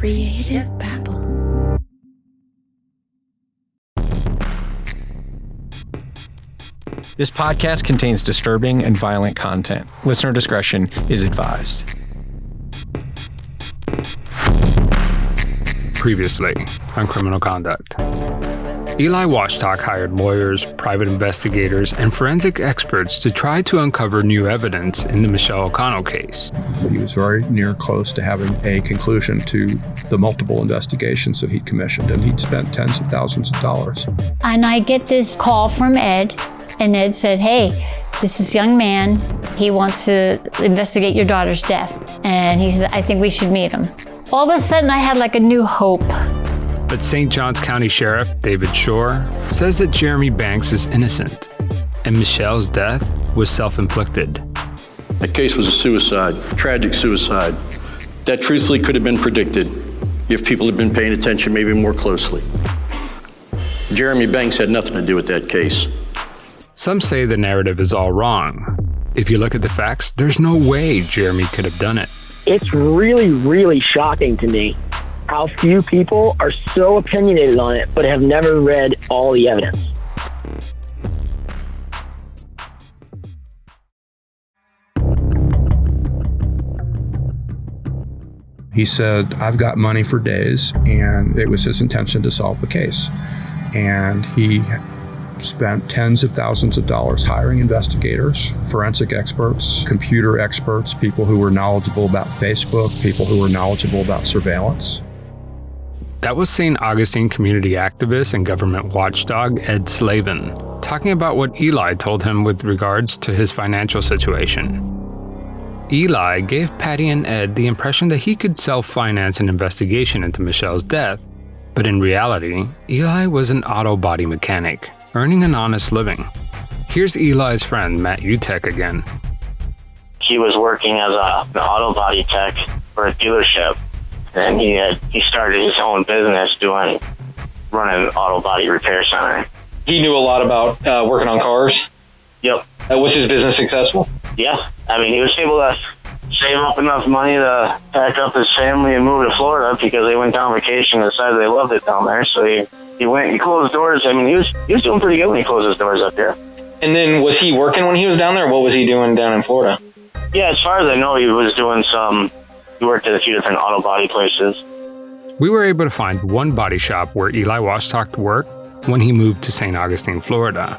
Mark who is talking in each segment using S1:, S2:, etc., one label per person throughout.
S1: Creative babble.
S2: This podcast contains disturbing and violent content. Listener discretion is advised.
S3: Previously on Criminal Conduct. Eli Washtock hired lawyers, private investigators, and forensic experts to try to uncover new evidence in the Michelle O'Connell case.
S4: He was very near close to having a conclusion to the multiple investigations that he'd commissioned, and he'd spent tens of thousands of dollars.
S5: And I get this call from Ed, and Ed said, hey, this is a young man. He wants to investigate your daughter's death. And he said, I think we should meet him. All of a sudden, I had like a new hope.
S3: But St. John's County Sheriff David Shoar says that Jeremy Banks is innocent, and Michelle's death was self-inflicted.
S6: That case was a suicide, tragic suicide. That truthfully could have been predicted if people had been paying attention maybe more closely. Jeremy Banks had nothing to do with that case.
S3: Some say the narrative is all wrong. If you look at the facts, there's no way Jeremy could have done it.
S7: It's really, really shocking to me how few people are so opinionated on it but have never read all the evidence.
S4: He said, I've got money for days, and it was his intention to solve the case. And he spent tens of thousands of dollars hiring investigators, forensic experts, computer experts, people who were knowledgeable about Facebook, people who were knowledgeable about surveillance.
S3: That was St. Augustine community activist and government watchdog Ed Slavin, talking about what Eli told him with regards to his financial situation. Eli gave Patty and Ed the impression that he could self-finance an investigation into Michelle's death, but in reality, Eli was an auto body mechanic, earning an honest living. Here's Eli's friend, Matt Utek again.
S8: He was working as an auto body tech for a dealership, and he started his own business running an auto body repair center.
S9: He knew a lot about working on cars?
S8: Yep.
S9: Was his business successful?
S8: Yeah. I mean, he was able to save up enough money to pack up his family and move to Florida because they went on vacation and decided they loved it down there. So he went and closed doors. I mean, he was doing pretty good when he closed his doors up here.
S9: And then was he working when he was down there? What was he doing down in Florida?
S8: Yeah, as far as I know, he was doing he worked at a few different auto body places.
S3: We were able to find one body shop where Eli Washtock worked when he moved to St. Augustine, Florida.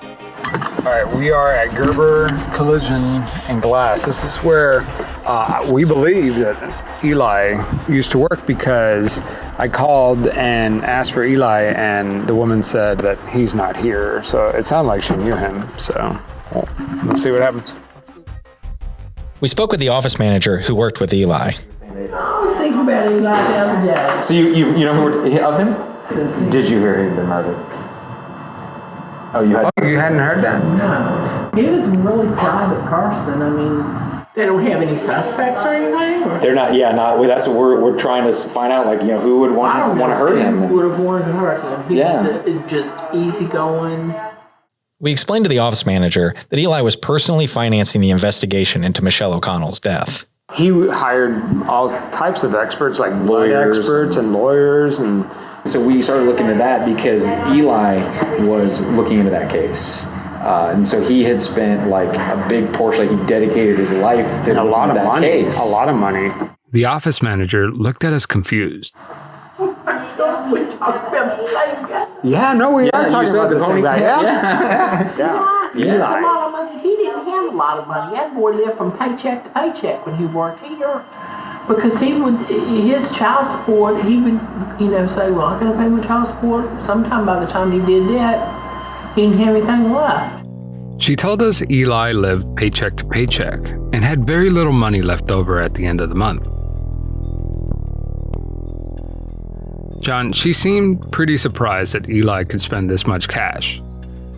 S10: All right, we are at Gerber Collision and Glass. This is where we believe that Eli used to work because I called and asked for Eli, and the woman said that he's not here. So it sounded like she knew him. So let's see what happens.
S2: We spoke with the office manager who worked with Eli.
S11: I was thinking about Eli the other day.
S12: So you know who of him? Did you hear he'd been murdered? Oh, you hadn't heard that?
S11: No. He was a really private person. I mean, they don't have any suspects or anything? Or?
S12: They're not, well, that's what we're trying to find out, who would want to hurt him.
S11: Who would have wanted to hurt him. He was just easygoing.
S2: We explained to the office manager that Eli was personally financing the investigation into Michelle O'Connell's death.
S10: He hired all types of experts, like lawyers, experts and lawyers, and
S12: so we started looking into that because Eli was looking into that case. And so he had spent a big portion, he dedicated his life to
S10: a lot of
S12: that
S10: money.
S12: Case.
S10: A lot of money.
S3: The office manager looked at us confused.
S11: We're talking about the same guy.
S10: Yeah, no, we are talking about the same guy. Yeah.
S11: It's a lot of money. He didn't have a lot of money. That boy lived from paycheck to paycheck when he worked here. Because his child support, he would, say, well, I'm going to pay my child support. Sometime by the time he did that, he didn't have anything left.
S3: She told us Eli lived paycheck to paycheck and had very little money left over at the end of the month. John, she seemed pretty surprised that Eli could spend this much cash.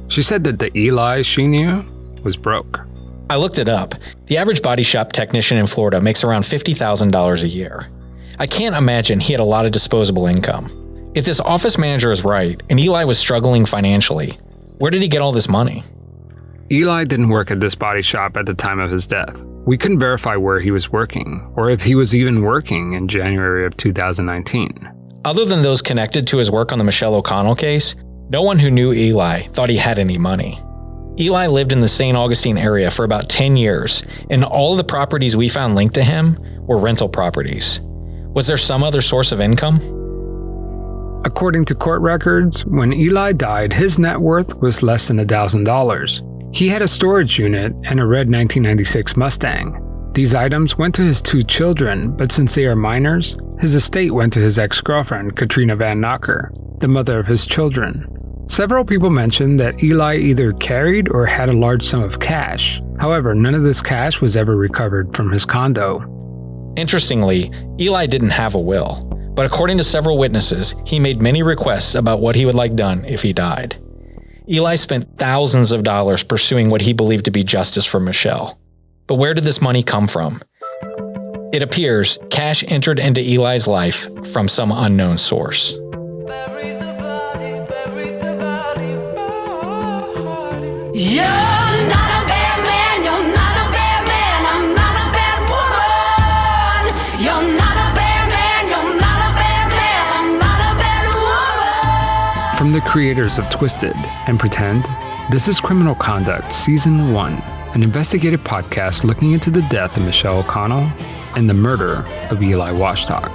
S3: She said that the Eli she knew was broke.
S2: I looked it up. The average body shop technician in Florida makes around $50,000 a year. I can't imagine he had a lot of disposable income. If this office manager is right, and Eli was struggling financially, where did he get all this money?
S3: Eli didn't work at this body shop at the time of his death. We couldn't verify where he was working, or if he was even working in January of 2019.
S2: Other than those connected to his work on the Michelle O'Connell case, no one who knew Eli thought he had any money. Eli lived in the St. Augustine area for about 10 years, and all of the properties we found linked to him were rental properties. Was there some other source of income?
S3: According to court records, when Eli died, his net worth was less than $1,000. He had a storage unit and a red 1996 Mustang. These items went to his 2 children, but since they are minors, his estate went to his ex-girlfriend, Katrina Van Knocker, the mother of his children. Several people mentioned that Eli either carried or had a large sum of cash. However, none of this cash was ever recovered from his condo.
S2: Interestingly, Eli didn't have a will, but according to several witnesses, he made many requests about what he would like done if he died. Eli spent thousands of dollars pursuing what he believed to be justice for Michelle. But where did this money come from? It appears cash entered into Eli's life from some unknown source.
S1: You're not a bad man, you're not a bad man, I'm not a bad woman. You're not a bad man, you're not a bad man, I'm not a bad woman.
S3: From the creators of Twisted and Pretend, this is Criminal Conduct Season 1, an investigative podcast looking into the death of Michelle O'Connell and the murder of Eli Washtock.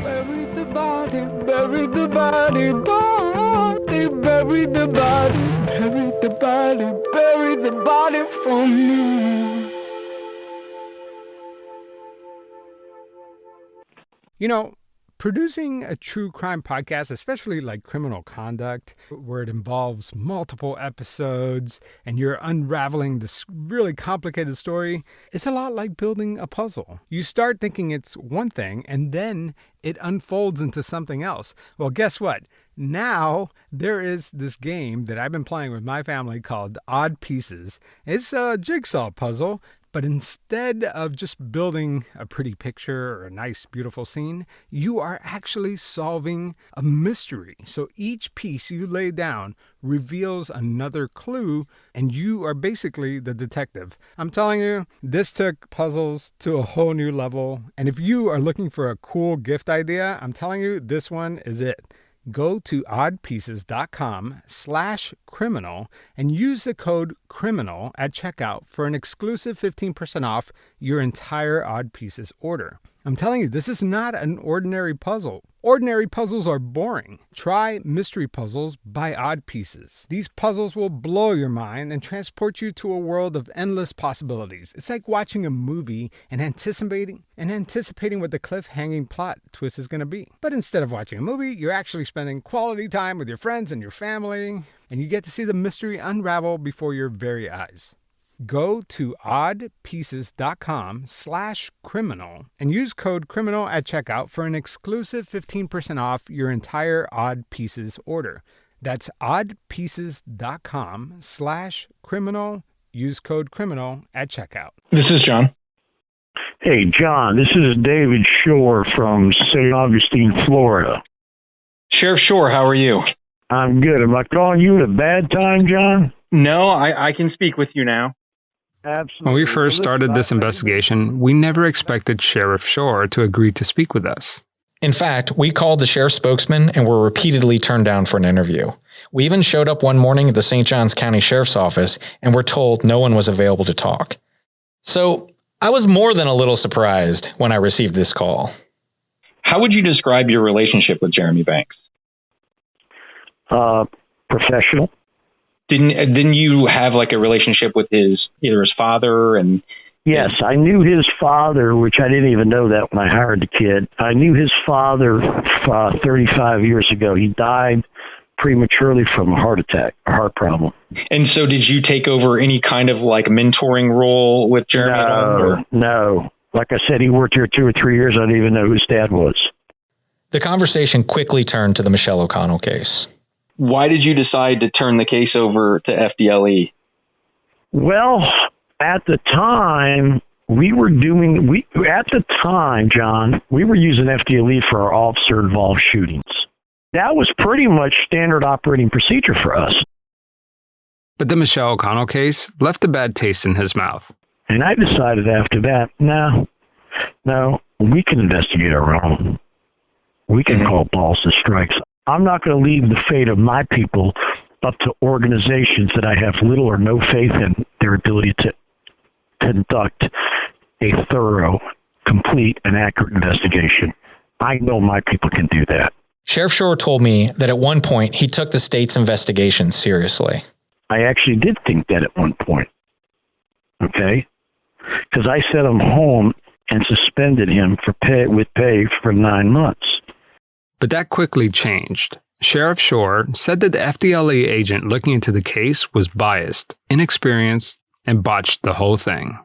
S1: Bury the body, bury the body, body, bury the body, bury the body, bury the body for me.
S3: You know, producing a true crime podcast, especially like Criminal Conduct, where it involves multiple episodes and you're unraveling this really complicated story, it's a lot like building a puzzle. You start thinking it's one thing and then it unfolds into something else. Well, guess what? Now there is this game that I've been playing with my family called Odd Pieces. It's a jigsaw puzzle. But instead of just building a pretty picture or a nice, beautiful scene, you are actually solving a mystery. So each piece you lay down reveals another clue, and you are basically the detective. I'm telling you, this took puzzles to a whole new level. And if you are looking for a cool gift idea, I'm telling you, this one is it. Go to oddpieces.com/criminal and use the code CRIMINAL at checkout for an exclusive 15% off your entire Odd Pieces order. I'm telling you, this is not an ordinary puzzle. Ordinary puzzles are boring. Try Mystery Puzzles by Odd Pieces. These puzzles will blow your mind and transport you to a world of endless possibilities. It's like watching a movie and anticipating what the cliff-hanging plot twist is going to be. But instead of watching a movie, you're actually spending quality time with your friends and your family, and you get to see the mystery unravel before your very eyes. Go to oddpieces.com/criminal and use code CRIMINAL at checkout for an exclusive 15% off your entire Odd Pieces order. That's oddpieces.com/criminal. Use code CRIMINAL at checkout.
S13: This is John.
S14: Hey, John, this is David Shoar from St. Augustine, Florida.
S13: Sheriff Shoar, how are you?
S14: I'm good. Am I calling you at a bad time, John?
S13: No, I can speak with you now.
S14: Absolutely.
S3: When we first started this investigation, we never expected Sheriff Shoar to agree to speak with us.
S2: In fact, we called the sheriff's spokesman and were repeatedly turned down for an interview. We even showed up one morning at the St. Johns County Sheriff's Office and were told no one was available to talk. So I was more than a little surprised when I received this call.
S13: How would you describe your relationship with Jeremy Banks?
S14: Professional.
S13: Didn't you have like a relationship with either his father and?
S14: Yes, I knew his father, which I didn't even know that when I hired the kid. I knew his father 35 years ago. He died prematurely from a heart attack, a heart problem.
S13: And so did you take over any kind of like mentoring role with Jeremy?
S14: No. Like I said, he worked here 2 or 3 years. I didn't even know who his dad was.
S2: The conversation quickly turned to the Michelle O'Connell case.
S13: Why did you decide to turn the case over to FDLE?
S14: Well, at the time, John, we were using FDLE for our officer-involved shootings. That was pretty much standard operating procedure for us.
S3: But the Michelle O'Connell case left a bad taste in his mouth.
S14: And I decided after that, no, we can investigate our own. We can call balls and strikes. I'm not going to leave the fate of my people up to organizations that I have little or no faith in their ability to conduct a thorough, complete, and accurate investigation. I know my people can do that.
S2: Sheriff Shoar told me that at one point he took the state's investigation seriously.
S14: I actually did think that at one point. Okay? Because I sent him home and suspended him with pay for 9 months.
S3: But that quickly changed. Sheriff Shoar said that the FDLE agent looking into the case was biased, inexperienced, and botched the whole thing.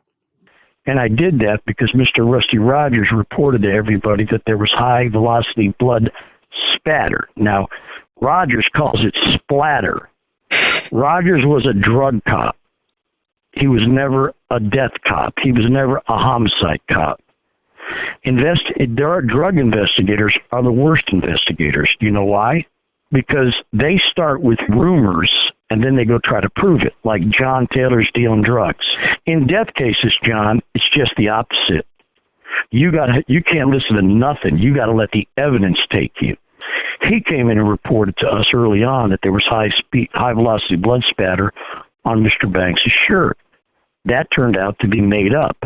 S14: And I did that because Mr. Rusty Rogers reported to everybody that there was high-velocity blood spatter. Now, Rogers calls it splatter. Rogers was a drug cop. He was never a death cop. He was never a homicide cop. Drug investigators are the worst investigators. Do you know why? Because they start with rumors and then they go try to prove it, like John Taylor's dealing drugs. In death cases, John, it's just the opposite. You can't listen to nothing. You got to let the evidence take you. He came in and reported to us early on that there was high velocity blood spatter on Mr. Banks' shirt. That turned out to be made up,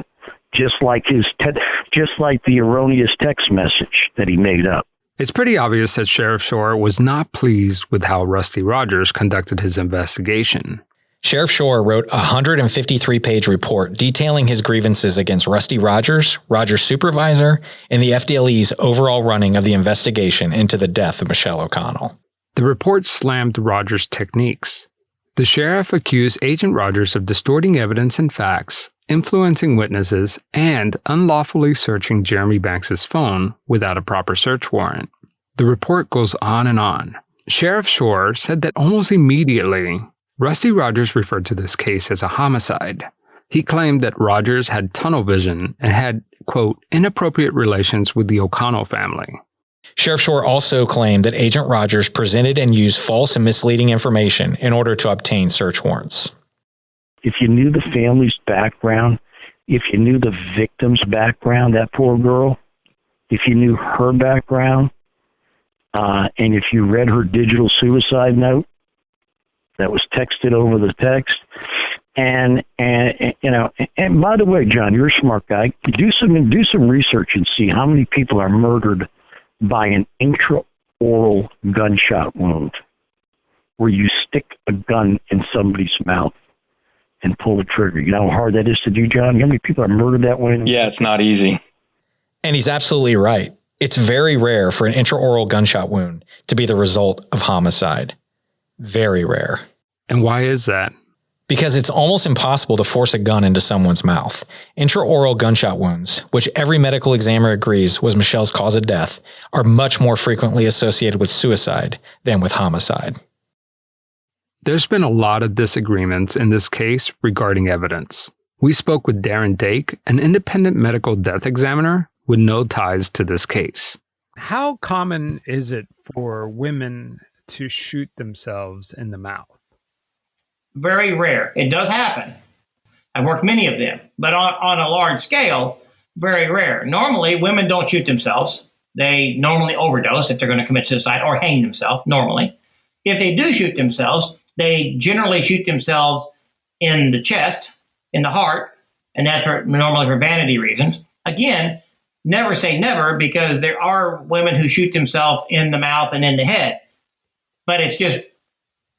S14: just like the erroneous text message that he made up.
S3: It's pretty obvious that Sheriff Shoar was not pleased with how Rusty Rogers conducted his investigation.
S2: Sheriff Shoar wrote a 153-page report detailing his grievances against Rusty Rogers, Rogers' supervisor, and the FDLE's overall running of the investigation into the death of Michelle O'Connell.
S3: The report slammed Rogers' techniques. The sheriff accused Agent Rogers of distorting evidence and facts, influencing witnesses, and unlawfully searching Jeremy Banks' phone without a proper search warrant. The report goes on and on. Sheriff Shoar said that almost immediately, Rusty Rogers referred to this case as a homicide. He claimed that Rogers had tunnel vision and had, quote, inappropriate relations with the O'Connell family.
S2: Sheriff Shoar also claimed that Agent Rogers presented and used false and misleading information in order to obtain search warrants.
S14: If you knew the family's background, if you knew the victim's background, that poor girl, if you knew her background, and if you read her digital suicide note that was texted over the text, and by the way, John, you're a smart guy. Do some research and see how many people are murdered by an intraoral gunshot wound, where you stick a gun in somebody's mouth and pull the trigger. You know how hard that is to do, John? You know how many people are murdered that way?
S13: Yeah, it's not easy.
S2: And he's absolutely right. It's very rare for an intraoral gunshot wound to be the result of homicide. Very rare.
S3: And why is that?
S2: Because it's almost impossible to force a gun into someone's mouth. Intraoral gunshot wounds, which every medical examiner agrees was Michelle's cause of death, are much more frequently associated with suicide than with homicide.
S3: There's been a lot of disagreements in this case regarding evidence. We spoke with Darren Dake, an independent medical death examiner with no ties to this case.
S15: How common is it for women to shoot themselves in the mouth?
S16: Very rare. It does happen. I've worked many of them, but on a large scale, very rare. Normally, women don't shoot themselves. They normally overdose if they're going to commit suicide or hang themselves, normally. If they do shoot themselves, they generally shoot themselves in the chest, in the heart, and that's normally for vanity reasons. Again, never say never, because there are women who shoot themselves in the mouth and in the head, but it's just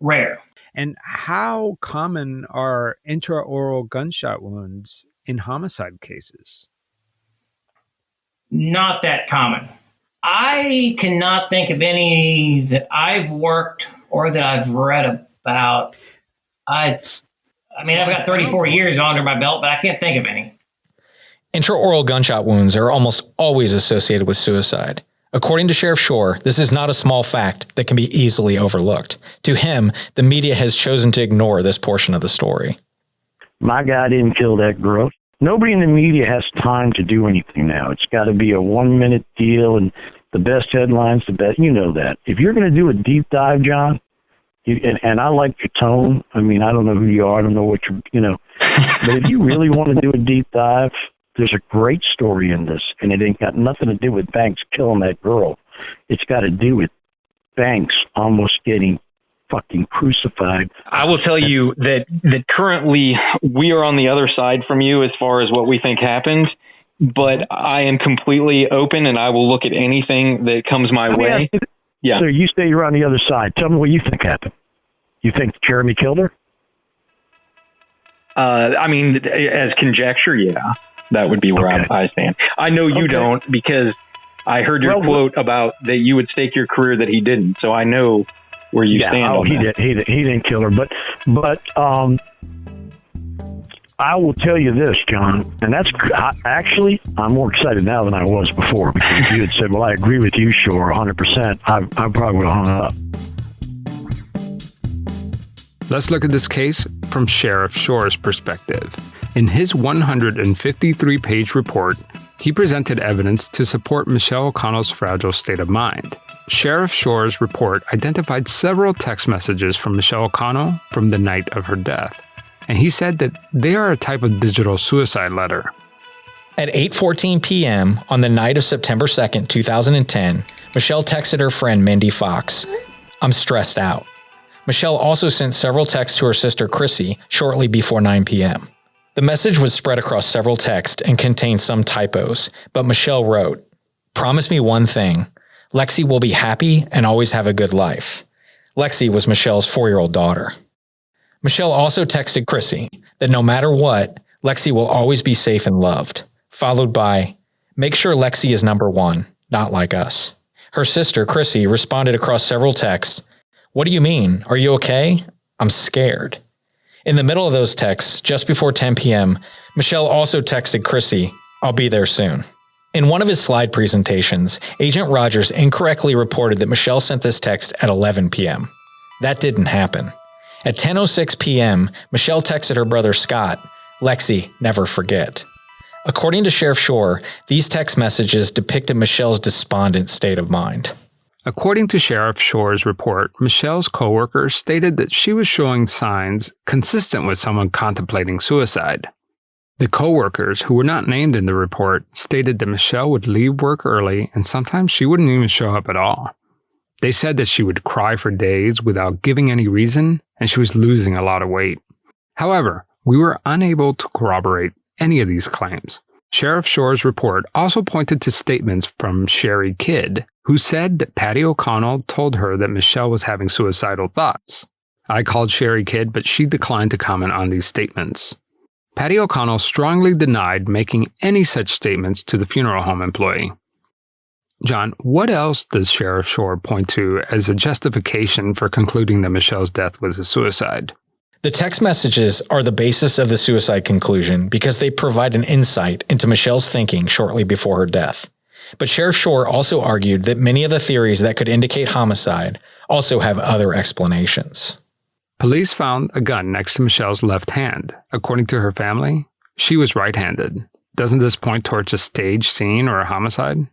S16: rare.
S15: And how common are intraoral gunshot wounds in homicide cases?
S16: Not that common. I cannot think of any that I've worked or that I've read about. I've got 34 years under my belt, but I can't think of any.
S2: Intraoral gunshot wounds are almost always associated with suicide. According to Sheriff Shoar, this is not a small fact that can be easily overlooked. To him, the media has chosen to ignore this portion of the story.
S14: My guy didn't kill that girl. Nobody in the media has time to do anything now. It's got to be a 1-minute deal and the best headlines, the best. You know that. If you're going to do a deep dive, John, and I like your tone. I mean, I don't know who you are. I don't know what But if you really want to do a deep dive, there's a great story in this, and it ain't got nothing to do with Banks killing that girl. It's got to do with Banks almost getting fucking crucified.
S13: I will tell you that currently we are on the other side from you as far as what we think happened, but I am completely open and I will look at anything that comes my way. Yeah.
S14: So you say you're on the other side. Tell me what you think happened. You think Jeremy killed her?
S13: I mean, as conjecture, yeah, that would be where I stand. I know you don't, because I heard your quote about that you would stake your career that he didn't. So I know where you stand.
S14: Oh, he didn't kill her, but I will tell you this, John, and that's actually I'm more excited now than I was before, because if you had said, "Well, I agree with you, Shoar, 100%," I probably would have hung up.
S3: Let's look at this case from Sheriff Shoar's perspective. In his 153-page report, he presented evidence to support Michelle O'Connell's fragile state of mind. Sheriff Shoar's report identified several text messages from Michelle O'Connell from the night of her death, and he said that they are a type of digital suicide letter.
S2: At 8:14 p.m. on the night of September 2nd, 2010, Michelle texted her friend Mindy Fox, "I'm stressed out." Michelle also sent several texts to her sister Chrissy shortly before 9 p.m. The message was spread across several texts and contained some typos, but Michelle wrote, "Promise me one thing. Lexi will be happy and always have a good life." Lexi was Michelle's 4-year-old daughter. Michelle also texted Chrissy that no matter what, Lexi will always be safe and loved, followed by, "Make sure Lexi is number one, not like us." Her sister Chrissy responded across several texts, "What do you mean? Are you okay? I'm scared." In the middle of those texts, just before 10 p.m., Michelle also texted Chrissy, "I'll be there soon." In one of his slide presentations, Agent Rogers incorrectly reported that Michelle sent this text at 11 p.m. That didn't happen. At 10:06 p.m., Michelle texted her brother Scott, "Lexi, never forget." According to Sheriff Shoar, these text messages depicted Michelle's despondent state of mind.
S3: According to Sheriff Shoar's report, Michelle's coworkers stated that she was showing signs consistent with someone contemplating suicide. The coworkers, who were not named in the report, stated that Michelle would leave work early and sometimes she wouldn't even show up at all. They said that she would cry for days without giving any reason, and she was losing a lot of weight. However, we were unable to corroborate any of these claims. Sheriff Shoar's report also pointed to statements from Sherry Kidd, who said that Patty O'Connell told her that Michelle was having suicidal thoughts. I called Sherry Kidd, but she declined to comment on these statements. Patty O'Connell strongly denied making any such statements to the funeral home employee. John, what else does Sheriff Shoar point to as a justification for concluding that Michelle's death was a suicide?
S2: The text messages are the basis of the suicide conclusion because they provide an insight into Michelle's thinking shortly before her death. But Sheriff Shoar also argued that many of the theories that could indicate homicide also have other explanations.
S3: Police found a gun next to Michelle's left hand. According to her family, she was right-handed. Doesn't this point towards a staged scene or a homicide?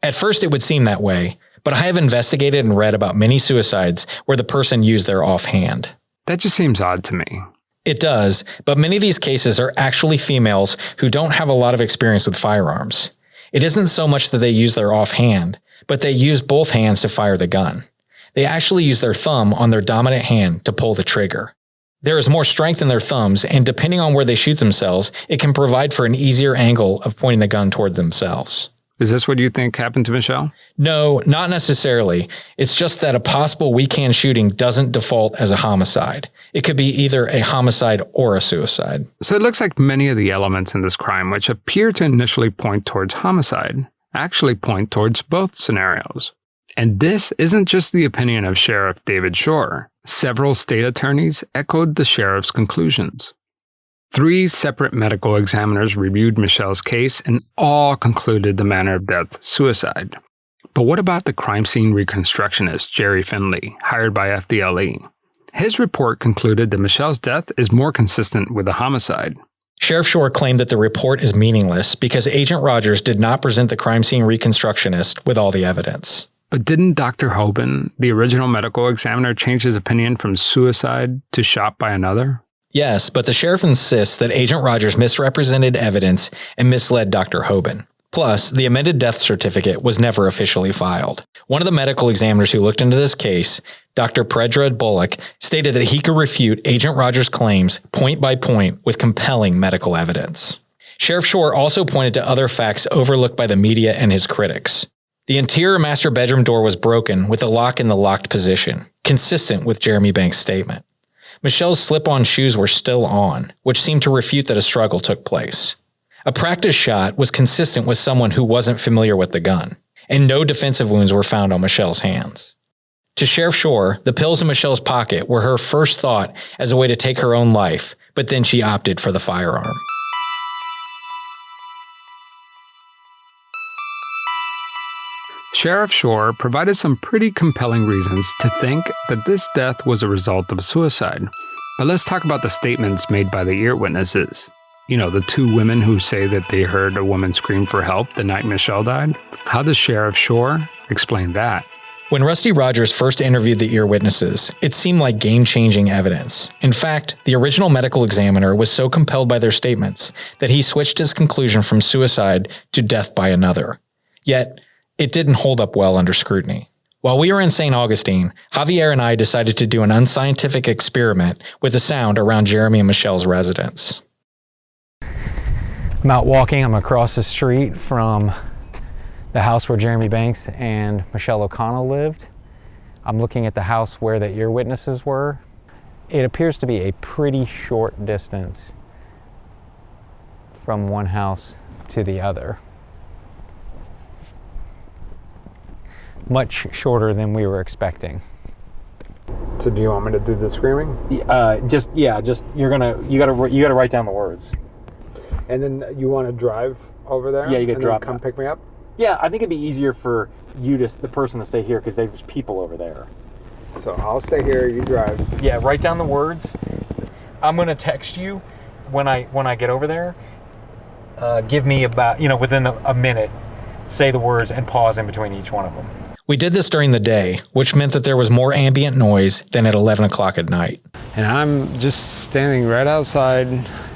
S2: At first it would seem that way, but I have investigated and read about many suicides where the person used their offhand.
S3: That just seems odd to me.
S2: It does, but many of these cases are actually females who don't have a lot of experience with firearms. It isn't so much that they use their offhand, but they use both hands to fire the gun. They actually use their thumb on their dominant hand to pull the trigger. There is more strength in their thumbs, and depending on where they shoot themselves, it can provide for an easier angle of pointing the gun toward themselves.
S3: Is this what you think happened to Michelle?
S2: No, not necessarily. It's just that a possible weak hand shooting doesn't default as a homicide. It could be either a homicide or a suicide.
S3: So it looks like many of the elements in this crime, which appear to initially point towards homicide, actually point towards both scenarios. And this isn't just the opinion of Sheriff David Shoar. Several state attorneys echoed the sheriff's conclusions. 3 separate medical examiners reviewed Michelle's case and all concluded the manner of death suicide. But what about the crime scene reconstructionist Jerry Finley, hired by FDLE? His report concluded that Michelle's death is more consistent with a homicide.
S2: Sheriff Shoar claimed that the report is meaningless because Agent Rogers did not present the crime scene reconstructionist with all the evidence.
S3: But didn't Dr. Hoban, the original medical examiner, change his opinion from suicide to shot by another?
S2: Yes, but the sheriff insists that Agent Rogers misrepresented evidence and misled Dr. Hoban. Plus, the amended death certificate was never officially filed. One of the medical examiners who looked into this case, Dr. Predrad Bullock, stated that he could refute Agent Rogers' claims point by point with compelling medical evidence. Sheriff Shoar also pointed to other facts overlooked by the media and his critics. The interior master bedroom door was broken with the lock in the locked position, consistent with Jeremy Banks' statement. Michelle's slip-on shoes were still on, which seemed to refute that a struggle took place. A practice shot was consistent with someone who wasn't familiar with the gun, and no defensive wounds were found on Michelle's hands. To Sheriff Shoar, the pills in Michelle's pocket were her first thought as a way to take her own life, but then she opted for the firearm.
S3: Sheriff Shoar provided some pretty compelling reasons to think that this death was a result of suicide. But let's talk about the statements made by the ear witnesses. You know, the two women who say that they heard a woman scream for help the night Michelle died. How does Sheriff Shoar explain that?
S2: When Rusty Rogers first interviewed the ear witnesses, it seemed like game-changing evidence. In fact, the original medical examiner was so compelled by their statements that he switched his conclusion from suicide to death by another. Yet, it didn't hold up well under scrutiny. While we were in St. Augustine, Javier and I decided to do an unscientific experiment with the sound around Jeremy and Michelle's residence.
S17: I'm out walking. I'm across the street from the house where Jeremy Banks and Michelle O'Connell lived. I'm looking at the house where the ear witnesses were. It appears to be a pretty short distance from one house to the other. Much shorter than we were expecting.
S10: So do you want me to do the screaming?
S17: You gotta write down the words.
S10: And then you want to drive over there?
S17: Yeah, you gotta drop.
S10: Come pick me up?
S17: Yeah, I think it'd be easier for the person to stay here because there's people over there.
S10: So I'll stay here, you drive.
S17: Yeah, write down the words. I'm gonna text you when I get over there. Give me about, within a minute, say the words and pause in between each one of them.
S2: We did this during the day, which meant that there was more ambient noise than at 11 o'clock at night.
S10: And I'm just standing right outside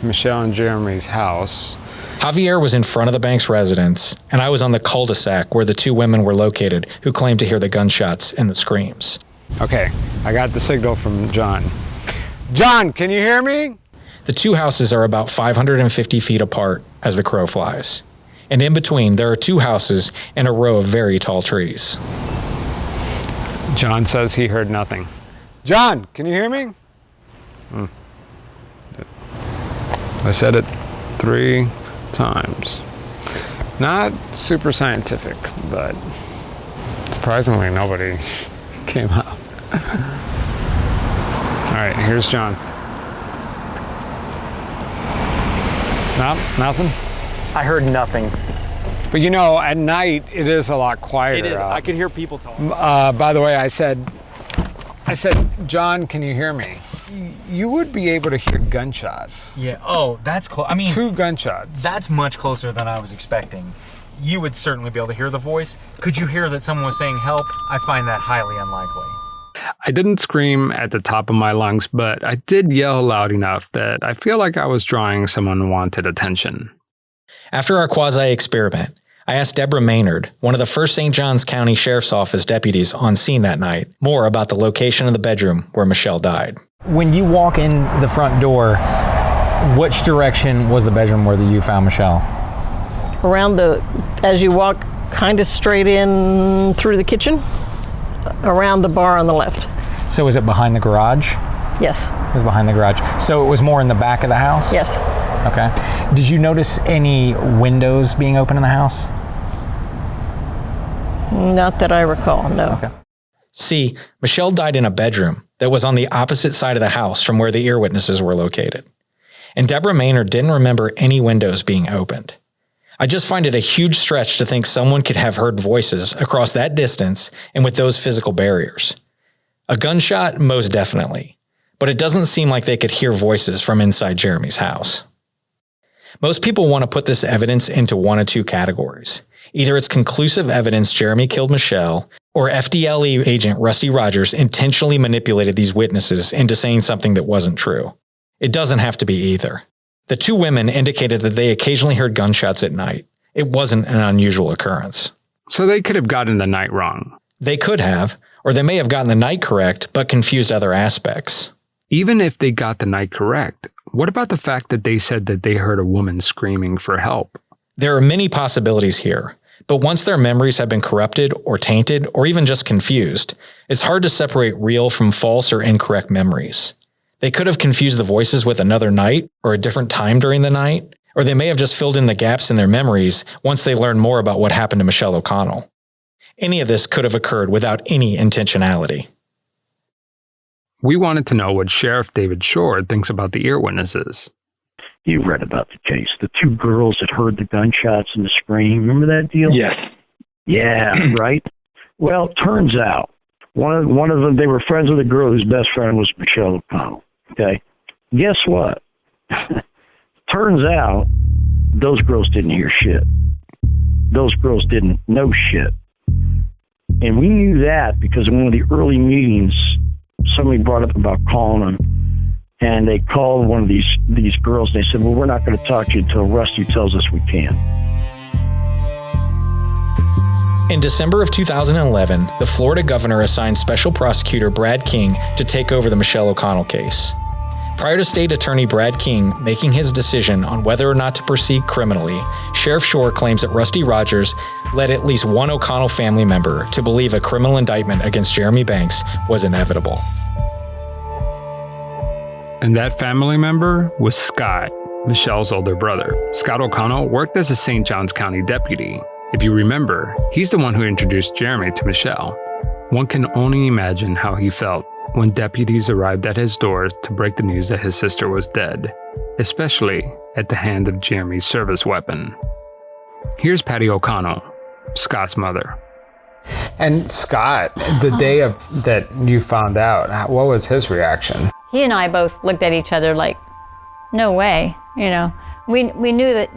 S10: Michelle and Jeremy's house.
S2: Javier was in front of the Banks residence, and I was on the cul-de-sac where the two women were located who claimed to hear the gunshots and the screams.
S10: Okay, I got the signal from John. John, can you hear me?
S2: The two houses are about 550 feet apart as the crow flies. And in between, there are two houses and a row of very tall trees.
S10: John says he heard nothing. John, can you hear me? I said it 3 times. Not super scientific, but surprisingly nobody came out. All right, here's John. No, nothing?
S17: I heard nothing.
S10: But at night it is a lot quieter.
S17: It is. I could hear people talking.
S10: By the way, I said, John, can you hear me? You would be able to hear gunshots.
S17: Yeah. Oh, that's close. I mean,
S10: 2 gunshots.
S17: That's much closer than I was expecting. You would certainly be able to hear the voice. Could you hear that someone was saying help? I find that highly unlikely.
S3: I didn't scream at the top of my lungs, but I did yell loud enough that I feel like I was drawing some unwanted attention.
S2: After our quasi-experiment, I asked Deborah Maynard, one of the first St. Johns County Sheriff's Office deputies on scene that night, more about the location of the bedroom where Michelle died.
S17: When you walk in the front door, which direction was the bedroom where you found Michelle?
S18: As you walk kind of straight in through the kitchen, around the bar on the left.
S17: So was it behind the garage?
S18: Yes.
S17: It was behind the garage. So it was more in the back of the house?
S18: Yes.
S17: Okay. Did you notice any windows being open in the house?
S18: Not that I recall, no.
S17: Okay.
S2: See, Michelle died in a bedroom that was on the opposite side of the house from where the ear witnesses were located. And Deborah Maynard didn't remember any windows being opened. I just find it a huge stretch to think someone could have heard voices across that distance and with those physical barriers. A gunshot, most definitely. But it doesn't seem like they could hear voices from inside Jeremy's house. Most people want to put this evidence into one of two categories. Either it's conclusive evidence Jeremy killed Michelle, or FDLE agent Rusty Rogers intentionally manipulated these witnesses into saying something that wasn't true. It doesn't have to be either. The two women indicated that they occasionally heard gunshots at night. It wasn't an unusual occurrence.
S3: So they could have gotten the night wrong.
S2: They could have, or they may have gotten the night correct, but confused other aspects.
S3: Even if they got the night correct, what about the fact that they said that they heard a woman screaming for help?
S2: There are many possibilities here, but once their memories have been corrupted or tainted or even just confused, it's hard to separate real from false or incorrect memories. They could have confused the voices with another night or a different time during the night, or they may have just filled in the gaps in their memories once they learned more about what happened to Michelle O'Connell. Any of this could have occurred without any intentionality.
S3: We wanted to know what Sheriff David Shoar thinks about the ear witnesses.
S14: You read about the case. The two girls that heard the gunshots and the scream. Remember that deal?
S9: Yes.
S14: Yeah, right? Well, turns out, one of them, they were friends with a girl whose best friend was Michelle O'Connell. Okay? Guess what? Turns out, those girls didn't hear shit. Those girls didn't know shit. And we knew that because in one of the early meetings, somebody brought up about calling them, and they called one of these girls. They said, well, we're not going to talk to you until Rusty tells us we can.
S2: In December of 2011, the Florida governor assigned Special Prosecutor Brad King to take over the Michelle O'Connell case. Prior to State Attorney Brad King making his decision on whether or not to proceed criminally, Sheriff Shoar claims that Rusty Rogers led at least one O'Connell family member to believe a criminal indictment against Jeremy Banks was inevitable.
S3: And that family member was Scott, Michelle's older brother. Scott O'Connell worked as a St. Johns County deputy. If you remember, he's the one who introduced Jeremy to Michelle. One can only imagine how he felt when deputies arrived at his door to break the news that his sister was dead, especially at the hand of Jeremy's service weapon. Here's Patty O'Connell, Scott's mother.
S10: And Scott, the day of that you found out, what was his reaction?
S5: He and I both looked at each other like, no way, you know. We knew that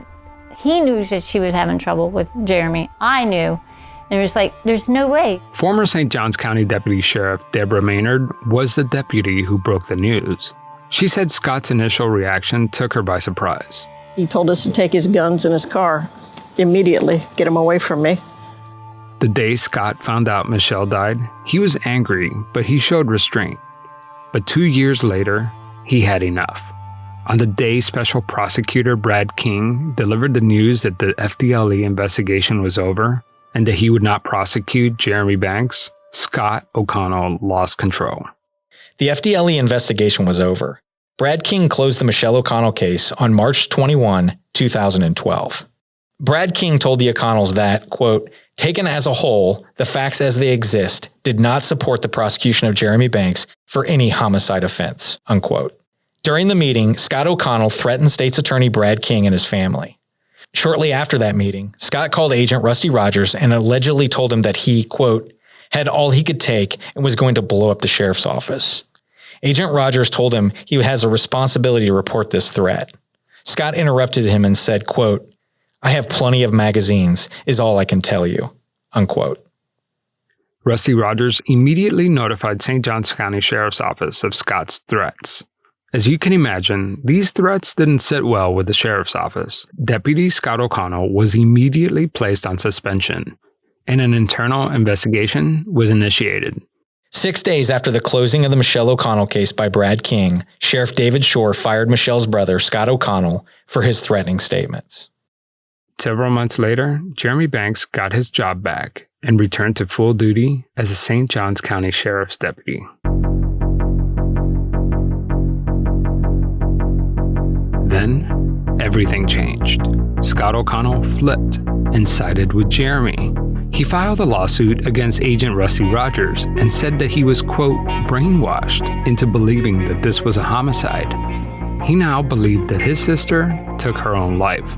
S5: he knew that she was having trouble with Jeremy. I knew. And it was like, there's no way.
S3: Former St. Johns County Deputy Sheriff Deborah Maynard was the deputy who broke the news. She said Scott's initial reaction took her by surprise.
S18: He told us to take his guns in his car immediately, get him away from me.
S3: The day Scott found out Michelle died, he was angry, but he showed restraint. But 2 years later, he had enough. On the day Special Prosecutor Brad King delivered the news that the FDLE investigation was over and that he would not prosecute Jeremy Banks, Scott O'Connell lost control.
S2: The FDLE investigation was over. Brad King closed the Michelle O'Connell case on March 21, 2012. Brad King told the O'Connells that, quote, taken as a whole, the facts as they exist did not support the prosecution of Jeremy Banks for any homicide offense, unquote. During the meeting, Scott O'Connell threatened State's Attorney Brad King and his family. Shortly after that meeting, Scott called Agent Rusty Rogers and allegedly told him that he, quote, had all he could take and was going to blow up the sheriff's office. Agent Rogers told him he has a responsibility to report this threat. Scott interrupted him and said, quote, I have plenty of magazines, is all I can tell you, unquote.
S3: Rusty Rogers immediately notified St. Johns County Sheriff's Office of Scott's threats. As you can imagine, these threats didn't sit well with the Sheriff's Office. Deputy Scott O'Connell was immediately placed on suspension, and an internal investigation was initiated.
S2: 6 days after the closing of the Michelle O'Connell case by Brad King, Sheriff David Shoar fired Michelle's brother, Scott O'Connell, for his threatening statements.
S3: Several months later, Jeremy Banks got his job back and returned to full duty as a St. Johns County Sheriff's deputy. Then, everything changed. Scott O'Connell flipped and sided with Jeremy. He filed a lawsuit against Agent Rusty Rogers and said that he was, quote, brainwashed into believing that this was a homicide. He now believed that his sister took her own life.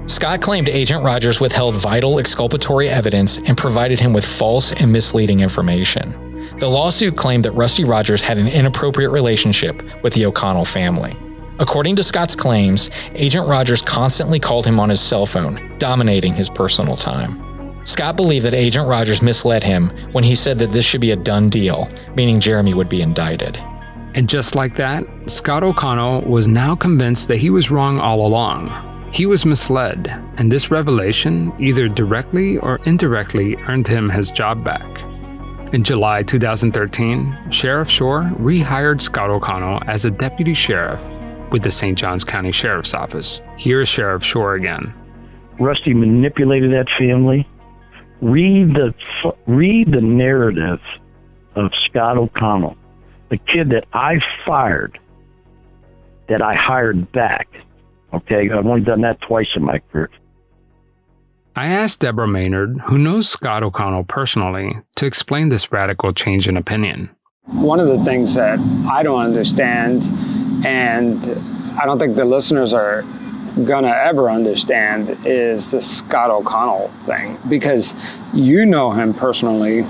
S2: Scott claimed Agent Rogers withheld vital exculpatory evidence and provided him with false and misleading information. The lawsuit claimed that Rusty Rogers had an inappropriate relationship with the O'Connell family. According to Scott's claims, Agent Rogers constantly called him on his cell phone, dominating his personal time. Scott believed that Agent Rogers misled him when he said that this should be a done deal, meaning Jeremy would be indicted.
S3: And just like that, Scott O'Connell was now convinced that he was wrong all along. He was misled, and this revelation either directly or indirectly earned him his job back. In July 2013, Sheriff Shoar rehired Scott O'Connell as a deputy sheriff with the St. Johns County Sheriff's Office. Here is Sheriff Shoar again.
S14: Rusty manipulated that family. Read the narrative of Scott O'Connell, the kid that I fired, that I hired back. Okay, I've only done that twice in my career.
S3: I asked Deborah Maynard, who knows Scott O'Connell personally, to explain this radical change in opinion.
S10: One of the things that I don't understand, and I don't think the listeners are gonna ever understand, is the Scott O'Connell thing, because you know him personally.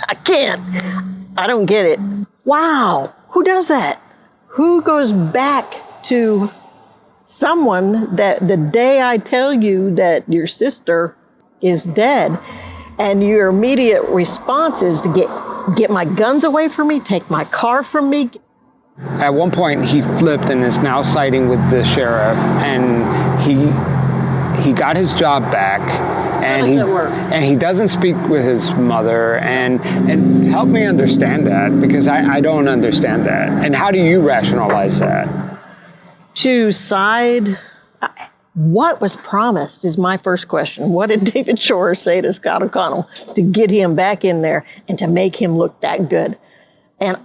S18: I can't. I don't get it. Wow, who does that? Who goes back to someone that the day I tell you that your sister is dead, and your immediate response is to get my guns away from me, take my car from me?
S10: At one point, he flipped and is now siding with the sheriff, and he got his job back. And
S18: How does that work?
S10: And he doesn't speak with his mother, and help me understand that, because I don't understand that. And how do you rationalize that?
S18: To side, what was promised is my first question. What did David Shoar say to Scott O'Connell to get him back in there and to make him look that good? And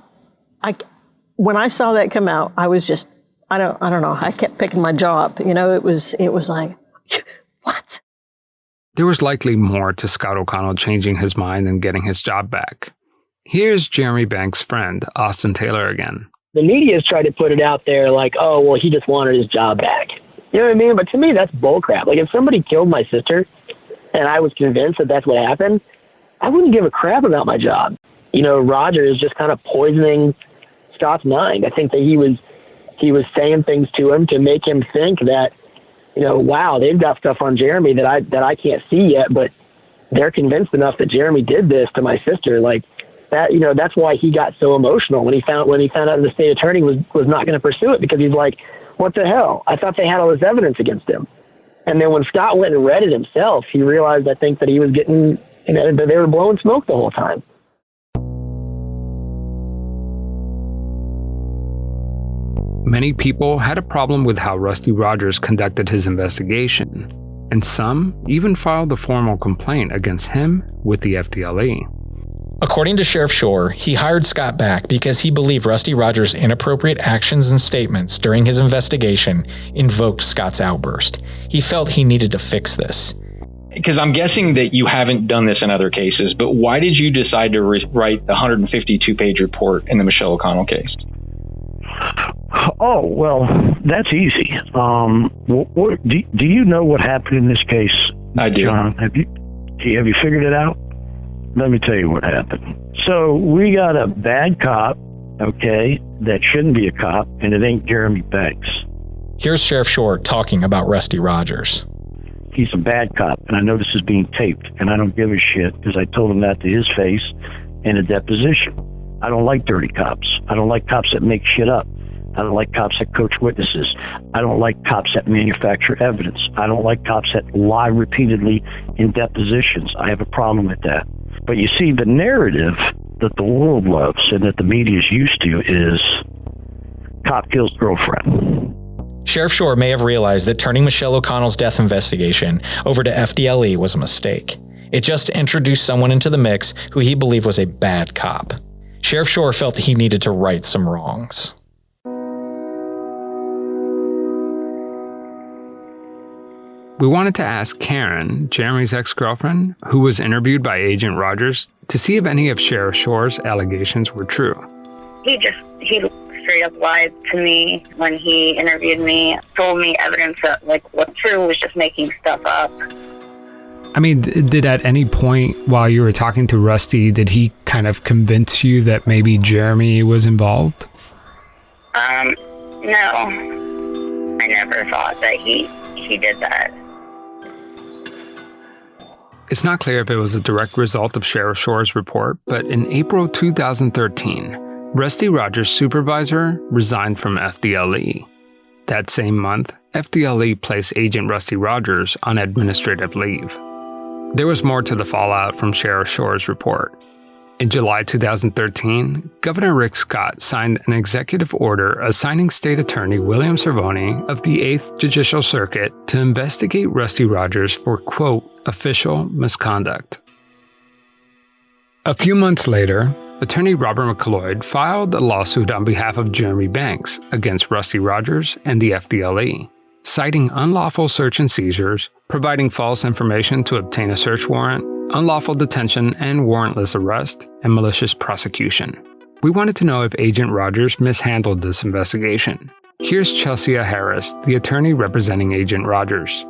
S18: when I saw that come out, I was just, I don't know. I kept picking my jaw up. You know, it was like, what?
S3: There was likely more to Scott O'Connell changing his mind and getting his job back. Here's Jeremy Banks' friend, Austin Taylor again.
S7: The media's tried to put it out there like, oh, well, he just wanted his job back. You know what I mean? But to me, that's bullcrap. Like, if somebody killed my sister and I was convinced that that's what happened, I wouldn't give a crap about my job. You know, Roger is just kind of poisoning Scott's mind. I think that he was saying things to him to make him think that, you know, wow, they've got stuff on Jeremy that I can't see yet, but they're convinced enough that Jeremy did this to my sister. Like that, you know, that's why he got so emotional when he found out the state attorney was not going to pursue it, because he's like, what the hell? I thought they had all this evidence against him. And then when Scott went and read it himself, he realized, I think, that he was getting, you know, that they were blowing smoke the whole time.
S3: Many people had a problem with how Rusty Rogers conducted his investigation, and some even filed a formal complaint against him with the FDLE.
S2: According to Sheriff Shoar, he hired Scott back because he believed Rusty Rogers' inappropriate actions and statements during his investigation invoked Scott's outburst. He felt he needed to fix this.
S13: Because I'm guessing that you haven't done this in other cases, but why did you decide to write the 152-page report in the Michelle O'Connell case?
S14: Oh, well, that's easy. Do you know what happened in this case?
S13: I do.
S14: John, have you figured it out? Let me tell you what happened. So we got a bad cop, okay, that shouldn't be a cop, and it ain't Jeremy Banks.
S2: Here's Sheriff Shoar talking about Rusty Rogers.
S14: He's a bad cop, and I know this is being taped, and I don't give a shit because I told him that to his face in a deposition. I don't like dirty cops. I don't like cops that make shit up. I don't like cops that coach witnesses. I don't like cops that manufacture evidence. I don't like cops that lie repeatedly in depositions. I have a problem with that. But you see, the narrative that the world loves and that the media is used to is cop kills girlfriend.
S2: Sheriff Shoar may have realized that turning Michelle O'Connell's death investigation over to FDLE was a mistake. It just introduced someone into the mix who he believed was a bad cop. Sheriff Shoar felt that he needed to right some wrongs.
S3: We wanted to ask Karen, Jeremy's ex-girlfriend, who was interviewed by Agent Rogers, to see if any of Sheriff Shoar's allegations were true.
S19: He straight up lied to me when he interviewed me, told me evidence that was true, was just making stuff up.
S3: I mean, did at any point while you were talking to Rusty, did he kind of convince you that maybe Jeremy was involved?
S19: No. I never thought that he did that.
S3: It's not clear if it was a direct result of Sheriff Shoar's report, but in April 2013, Rusty Rogers' supervisor resigned from FDLE. That same month, FDLE placed Agent Rusty Rogers on administrative leave. There was more to the fallout from Sheriff Shoar's report. In July 2013, Governor Rick Scott signed an executive order assigning State Attorney William Cervoni of the 8th Judicial Circuit to investigate Rusty Rogers for, quote, official misconduct. A few months later, Attorney Robert McLeod filed a lawsuit on behalf of Jeremy Banks against Rusty Rogers and the FDLE, citing unlawful search and seizures, providing false information to obtain a search warrant, unlawful detention and warrantless arrest, and malicious prosecution. We wanted to know if Agent Rogers mishandled this investigation. Here's Chelsea Harris, the attorney representing Agent Rogers.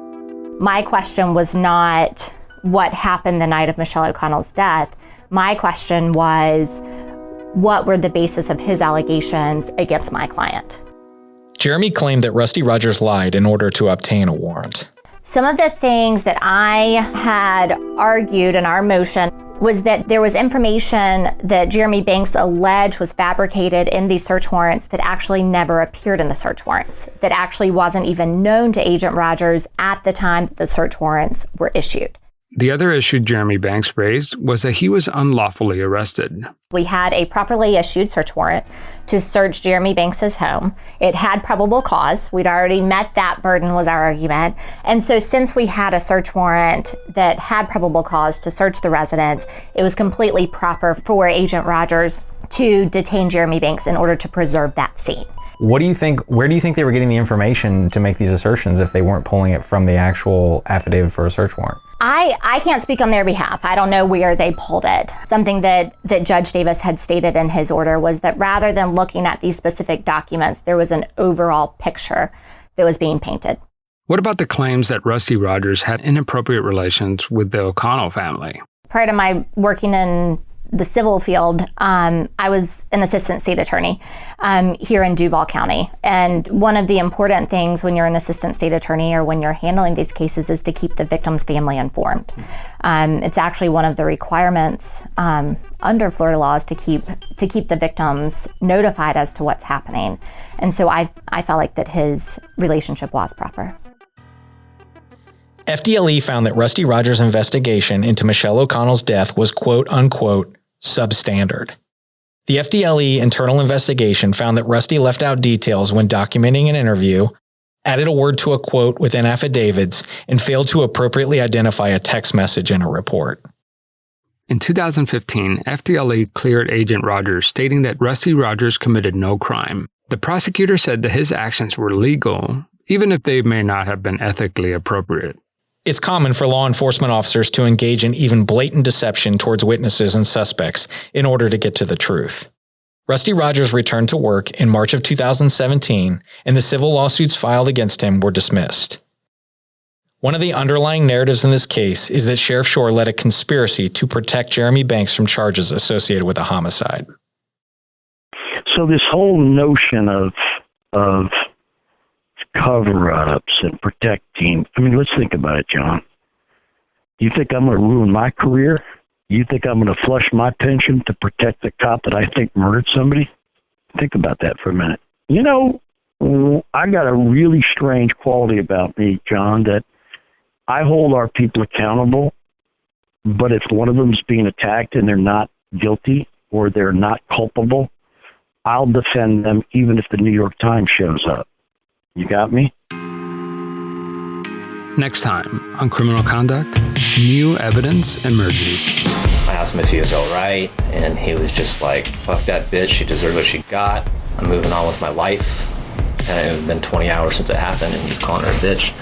S20: My question was not what happened the night of Michelle O'Connell's death. My question was, what were the basis of his allegations against my client?
S2: Jeremy claimed that Rusty Rogers lied in order to obtain a warrant.
S20: Some of the things that I had argued in our motion was that there was information that Jeremy Banks alleged was fabricated in these search warrants that actually never appeared in the search warrants, that actually wasn't even known to Agent Rogers at the time that the search warrants were issued.
S3: The other issue Jeremy Banks raised was that he was unlawfully arrested.
S20: We had a properly issued search warrant to search Jeremy Banks's home. It had probable cause. We'd already met that burden, was our argument. And so since we had a search warrant that had probable cause to search the residence, it was completely proper for Agent Rogers to detain Jeremy Banks in order to preserve that scene.
S17: What do you think, where do you think they were getting the information to make these assertions if they weren't pulling it from the actual affidavit for a search warrant?
S20: I can't speak on their behalf. I don't know where they pulled it. Something that Judge Davis had stated in his order was that rather than looking at these specific documents, there was an overall picture that was being painted.
S3: What about the claims that Rusty Rogers had inappropriate relations with the O'Connell family?
S20: Prior to my working in the civil field, I was an assistant state attorney here in Duval County. And one of the important things when you're an assistant state attorney or when you're handling these cases is to keep the victim's family informed. It's actually one of the requirements under Florida laws to keep the victims notified as to what's happening. And so I felt like that his relationship was proper.
S2: FDLE found that Rusty Rogers' investigation into Michelle O'Connell's death was quote-unquote substandard. The FDLE internal investigation found that Rusty left out details when documenting an interview, added a word to a quote within affidavits, and failed to appropriately identify a text message in a report.
S3: In 2015, FDLE cleared Agent Rogers, stating that Rusty Rogers committed no crime. The prosecutor said that his actions were legal, even if they may not have been ethically appropriate.
S2: It's common for law enforcement officers to engage in even blatant deception towards witnesses and suspects in order to get to the truth. Rusty Rogers returned to work in March of 2017, and the civil lawsuits filed against him were dismissed. One of the underlying narratives in this case is that Sheriff Shoar led a conspiracy to protect Jeremy Banks from charges associated with a homicide.
S14: So this whole notion of cover-ups and protecting, I mean, let's think about it, John. You think I'm going to ruin my career? You think I'm going to flush my pension to protect the cop that I think murdered somebody? Think about that for a minute. You know, I got a really strange quality about me, John, that I hold our people accountable, but if one of them's being attacked and they're not guilty or they're not culpable, I'll defend them even if the New York Times shows up. You got me?
S3: Next time on Criminal Conduct, new evidence emerges.
S21: I asked him if he was all right, and he was just like, fuck that bitch, she deserved what she got. I'm moving on with my life. And it had been 20 hours since it happened, and he's calling her a bitch.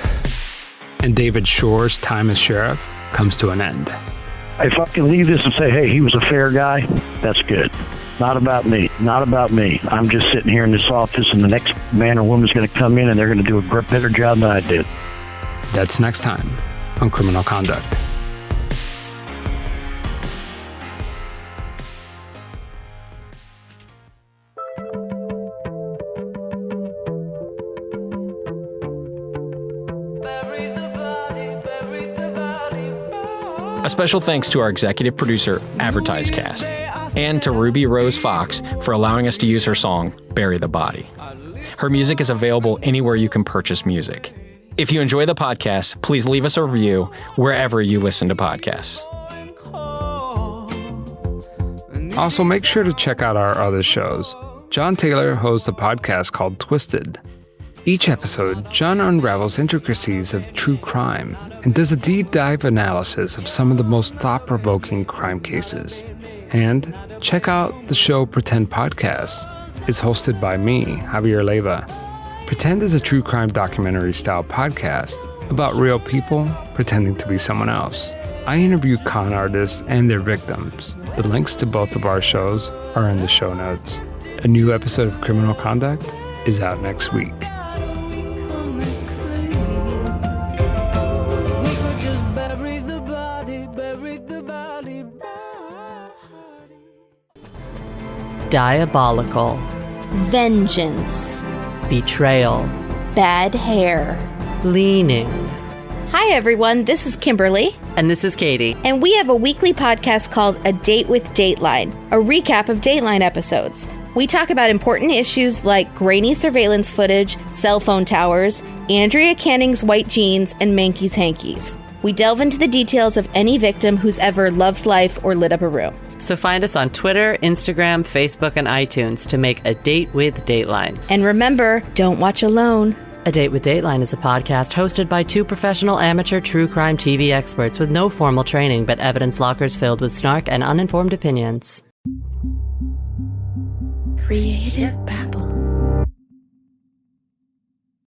S3: And David Shoar's time as sheriff comes to an end.
S14: If I can leave this and say, hey, he was a fair guy, that's good. Not about me. Not about me. I'm just sitting here in this office, and the next man or woman's going to come in, and they're going to do a better job than I did.
S3: That's next time on Criminal Conduct.
S2: A special thanks to our executive producer, AdvertiseCast, and to Ruby Rose Fox for allowing us to use her song, Bury the Body. Her music is available anywhere you can purchase music. If you enjoy the podcast, please leave us a review wherever you listen to podcasts.
S3: Also, make sure to check out our other shows. John Taylor hosts a podcast called Twisted. Each episode, John unravels intricacies of true crime and does a deep dive analysis of some of the most thought-provoking crime cases. And check out the show Pretend Podcast. It's hosted by me, Javier Leiva. Pretend is a true crime documentary-style podcast about real people pretending to be someone else. I interview con artists and their victims. The links to both of our shows are in the show notes. A new episode of Criminal Conduct is out next week.
S6: Diabolical.
S22: Vengeance.
S6: Betrayal.
S22: Bad hair.
S6: Leaning.
S22: Hi, everyone. This is Kimberly.
S6: And this is Katie.
S22: And we have a weekly podcast called A Date with Dateline, a recap of Dateline episodes. We talk about important issues like grainy surveillance footage, cell phone towers, Andrea Canning's white jeans, and Mankey's hankies. We delve into the details of any victim who's ever loved life or lit up a room.
S6: So find us on Twitter, Instagram, Facebook, and iTunes to make A Date with Dateline.
S22: And remember, don't watch alone.
S6: A Date with Dateline is a podcast hosted by two professional amateur true crime TV experts with no formal training but evidence lockers filled with snark and uninformed opinions.
S22: Creative Babble.